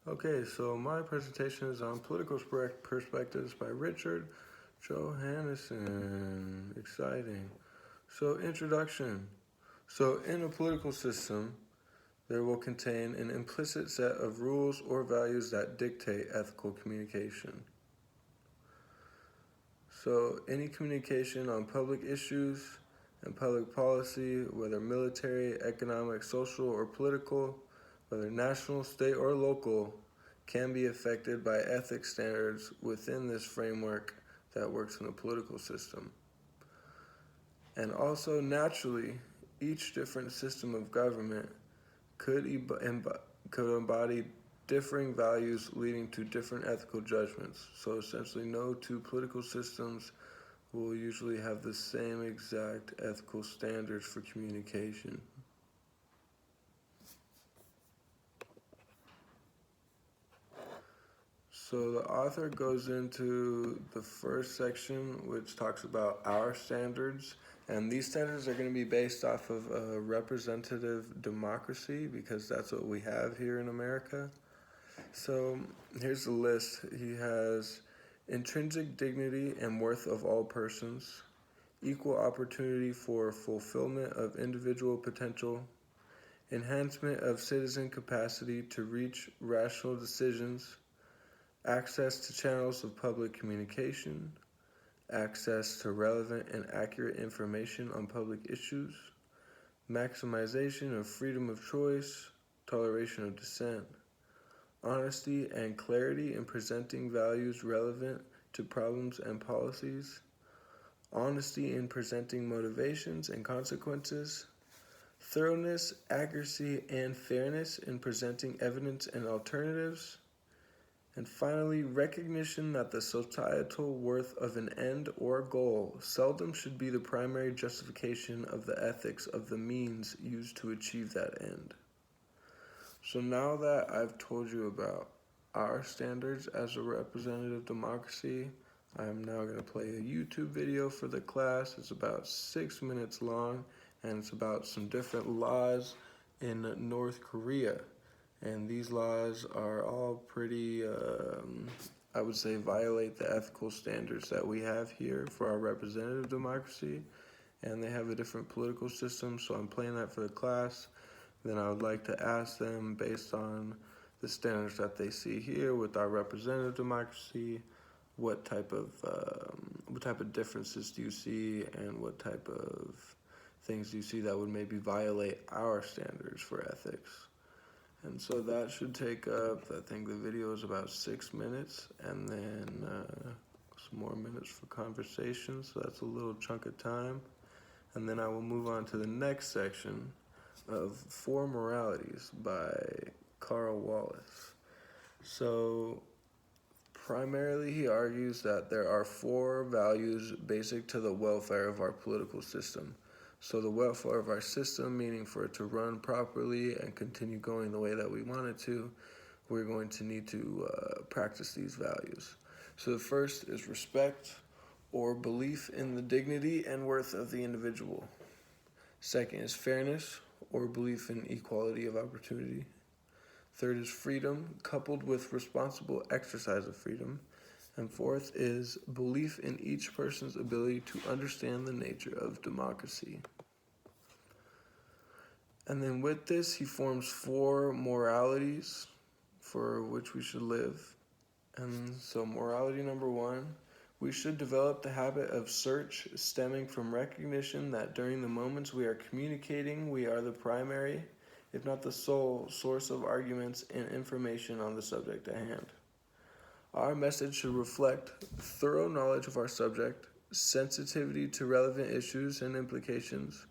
Okay, so my presentation is on Political Perspectives by Richard Johannesson. Exciting. So, introduction. So, in a political system, there will contain an implicit set of rules or values that dictate ethical communication. So, any communication on public issues and public policy, whether military, economic, social, or political, whether national, state, or local, can be affected by ethics standards within this framework that works in the political system. And also, naturally, each different system of government could embody differing values leading to different ethical judgments. So essentially, no two political systems will usually have the same exact ethical standards for communication. So the author goes into the first section, which talks about our standards, and these standards are going to be based off of a representative democracy because that's what we have here in America. So here's the list. He has intrinsic dignity and worth of all persons, equal opportunity for fulfillment of individual potential, enhancement of citizen capacity to reach rational decisions, access to channels of public communication, access to relevant and accurate information on public issues, maximization of freedom of choice, toleration of dissent, honesty and clarity in presenting values relevant to problems and policies, honesty in presenting motivations and consequences, thoroughness, accuracy, and fairness in presenting evidence and alternatives, and finally, recognition that the societal worth of an end or goal seldom should be the primary justification of the ethics of the means used to achieve that end. So now that I've told you about our standards as a representative democracy, I'm now going to play a YouTube video for the class. It's about 6 minutes long, and it's about some different laws in North Korea. And these laws are all pretty, I would say, violate the ethical standards that we have here for our representative democracy. And they have a different political system, so I'm playing that for the class. Then I would like to ask them, based on the standards that they see here with our representative democracy, what type of differences do you see, and what type of things do you see that would maybe violate our standards for ethics? And so that should take up, I think the video is about 6 minutes, and then some more minutes for conversation, so that's a little chunk of time. And then I will move on to the next section of Four Moralities by Carl Wallace. So primarily he argues that there are four values basic to the welfare of our political system. So the welfare of our system, meaning for it to run properly and continue going the way that we want it to, we're going to need to practice these values. So the first is respect or belief in the dignity and worth of the individual. Second is fairness or belief in equality of opportunity. Third is freedom coupled with responsible exercise of freedom. And fourth is belief in each person's ability to understand the nature of democracy. And then with this, he forms four moralities for which we should live. And so morality number one, we should develop the habit of search stemming from recognition that during the moments we are communicating, we are the primary, if not the sole, source of arguments and information on the subject at hand. Our message should reflect thorough knowledge of our subject, sensitivity to relevant issues and implications,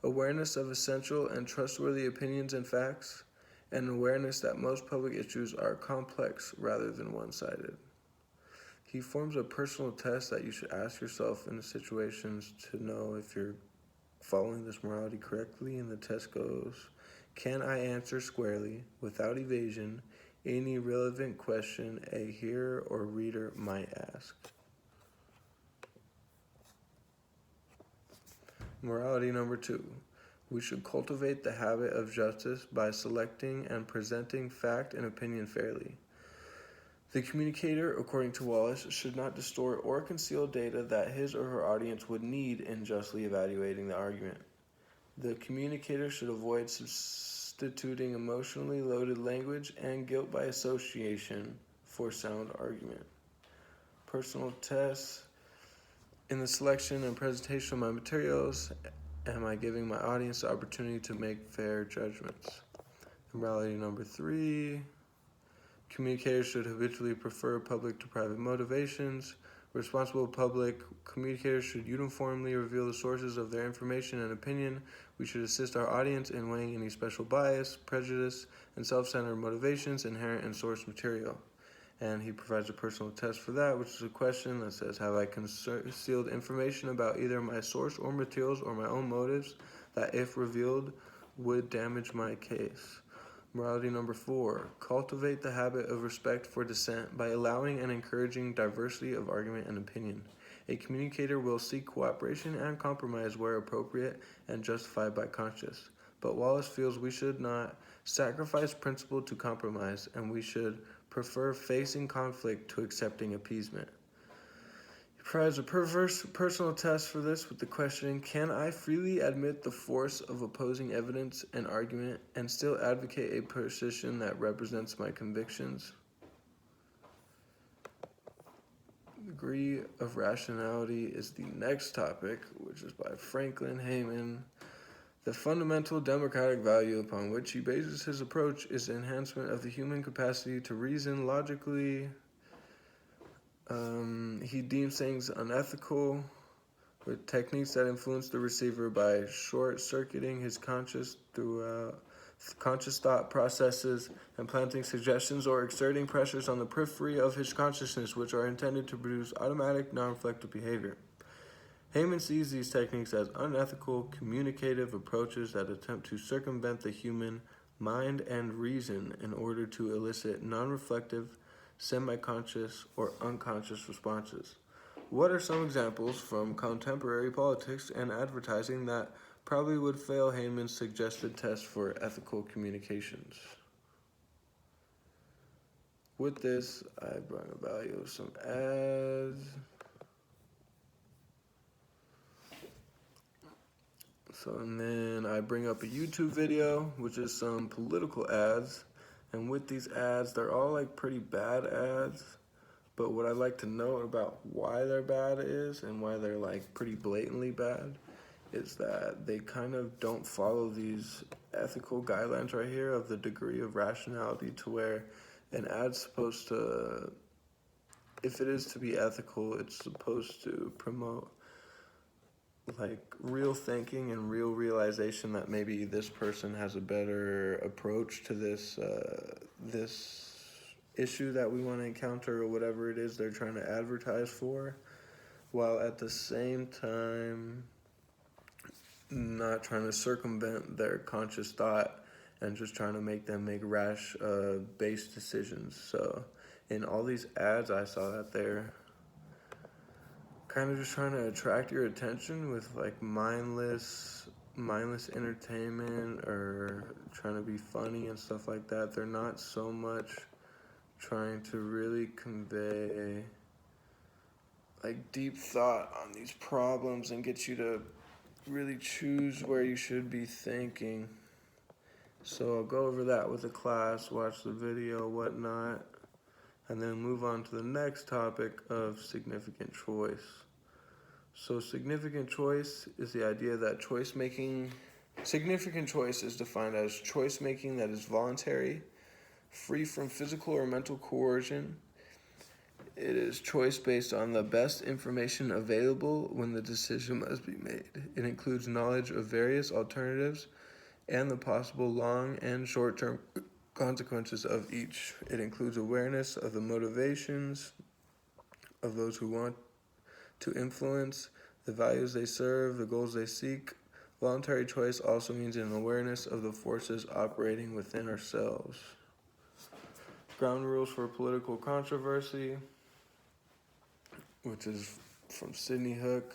awareness of essential and trustworthy opinions and facts, and awareness that most public issues are complex rather than one-sided. He forms a personal test that you should ask yourself in the situations to know if you're following this morality correctly, and the test goes, can I answer squarely, without evasion, any relevant question a hearer or reader might ask? Morality number two, We should cultivate the habit of justice by selecting and presenting fact and opinion fairly. The communicator, according to Wallace, should not distort or conceal data that his or her audience would need in justly evaluating the argument. The communicator should avoid substituting emotionally loaded language and guilt by association for sound argument. Personal tests. In the selection and presentation of my materials, am I giving my audience the opportunity to make fair judgments? Morality number 3. Communicators should habitually prefer public to private motivations. Responsible public communicators should uniformly reveal the sources of their information and opinion. We should assist our audience in weighing any special bias, prejudice, and self-centered motivations inherent in source material. And he provides a personal test for that, which is a question that says, have I concealed information about either my source or materials or my own motives that, if revealed, would damage my case? Morality number 4, cultivate the habit of respect for dissent by allowing and encouraging diversity of argument and opinion. A communicator will seek cooperation and compromise where appropriate and justified by conscience. But Wallace feels we should not sacrifice principle to compromise, and we should prefer facing conflict to accepting appeasement. He provides a personal test for this with the question, can I freely admit the force of opposing evidence and argument and still advocate a position that represents my convictions? Degree of rationality is the next topic, which is by Franklin Hayman. The fundamental democratic value upon which he bases his approach is the enhancement of the human capacity to reason logically. He deems things unethical with techniques that influence the receiver by short-circuiting his conscious thought processes and planting suggestions or exerting pressures on the periphery of his consciousness, which are intended to produce automatic, non-reflective behavior. Hayman sees these techniques as unethical, communicative approaches that attempt to circumvent the human mind and reason in order to elicit non-reflective, semi-conscious, or unconscious responses. What are some examples from contemporary politics and advertising that probably would fail Hayman's suggested test for ethical communications? With this, I bring a value of some ads. And then I bring up a YouTube video, which is some political ads. And with these ads, they're all like pretty bad ads. But what I like to note about why they're bad is, and why they're like pretty blatantly bad, is that they kind of don't follow these ethical guidelines right here of the degree of rationality, to where an ad's supposed to, if it is to be ethical, it's supposed to promote like real thinking and real realization that maybe this person has a better approach to this issue that we want to encounter, or whatever it is they're trying to advertise for, while at the same time not trying to circumvent their conscious thought and just trying to make them make rash based decisions. So in all these ads, I saw that they're kind of just trying to attract your attention with like mindless entertainment, or trying to be funny and stuff like that. They're not so much trying to really convey like deep thought on these problems and get you to really choose where you should be thinking. So I'll go over that with the class, watch the video, whatnot, and then move on to the next topic of significant choice. So significant choice is the idea that significant choice is defined as choice making that is voluntary, free from physical or mental coercion. It is choice based on the best information available when the decision must be made. It includes knowledge of various alternatives and the possible long and short-term consequences of each. It includes awareness of the motivations of those who want to influence, the values they serve, the goals they seek. Voluntary choice also means an awareness of the forces operating within ourselves. Ground rules for political controversy, which is from Sidney Hook.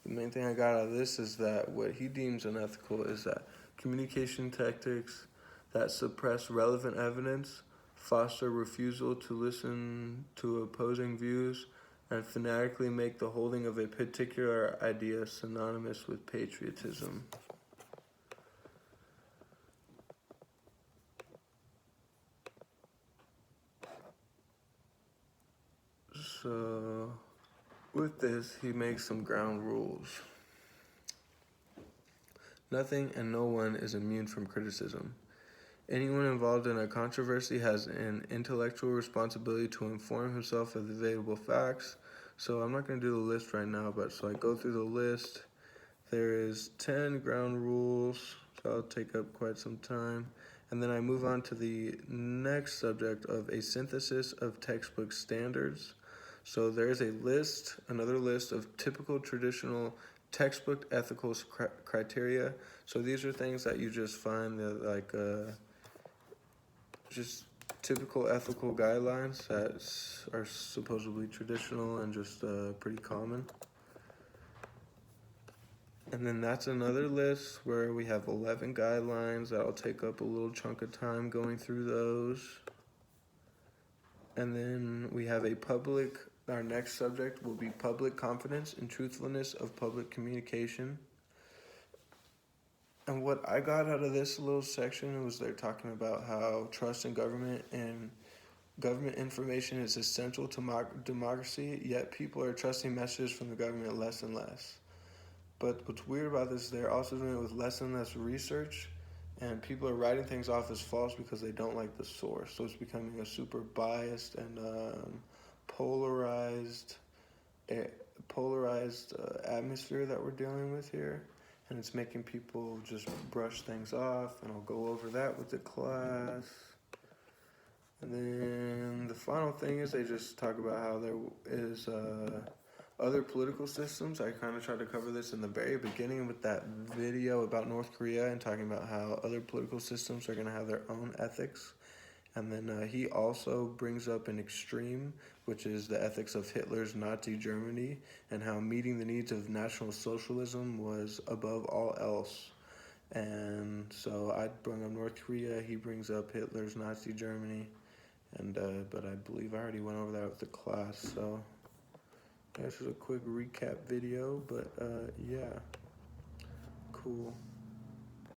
The main thing I got out of this is that what he deems unethical is that communication tactics that suppress relevant evidence, foster refusal to listen to opposing views, and fanatically make the holding of a particular idea synonymous with patriotism. So, with this, he makes some ground rules. Nothing and no one is immune from criticism. Anyone involved in a controversy has an intellectual responsibility to inform himself of the available facts. So I'm not going to do the list right now, but so I go through the list. There is 10 ground rules, so I'll take up quite some time. And then I move on to the next subject of a synthesis of textbook standards. So there's a list, another list of typical traditional textbook ethical criteria. So these are things that you just find that just typical ethical guidelines that are supposedly traditional and just pretty common. And then that's another list where we have 11 guidelines. That'll take up a little chunk of time going through those. And then we have our next subject will be public confidence and truthfulness of public communication. And what I got out of this little section was they're talking about how trust in government and government information is essential to democracy, yet people are trusting messages from the government less and less. But what's weird about this is they're also doing it with less and less research, and people are writing things off as false because they don't like the source. So it's becoming a super biased and polarized atmosphere that we're dealing with here. And it's making people just brush things off, and I'll go over that with the class. And then the final thing is they just talk about how there is other political systems. I kind of tried to cover this in the very beginning with that video about North Korea and talking about how other political systems are going to have their own ethics. And then he also brings up an extreme, which is the ethics of Hitler's Nazi Germany and how meeting the needs of National Socialism was above all else. And so I bring up North Korea, he brings up Hitler's Nazi Germany, and but I believe I already went over that with the class, so this is a quick recap video, but yeah, cool.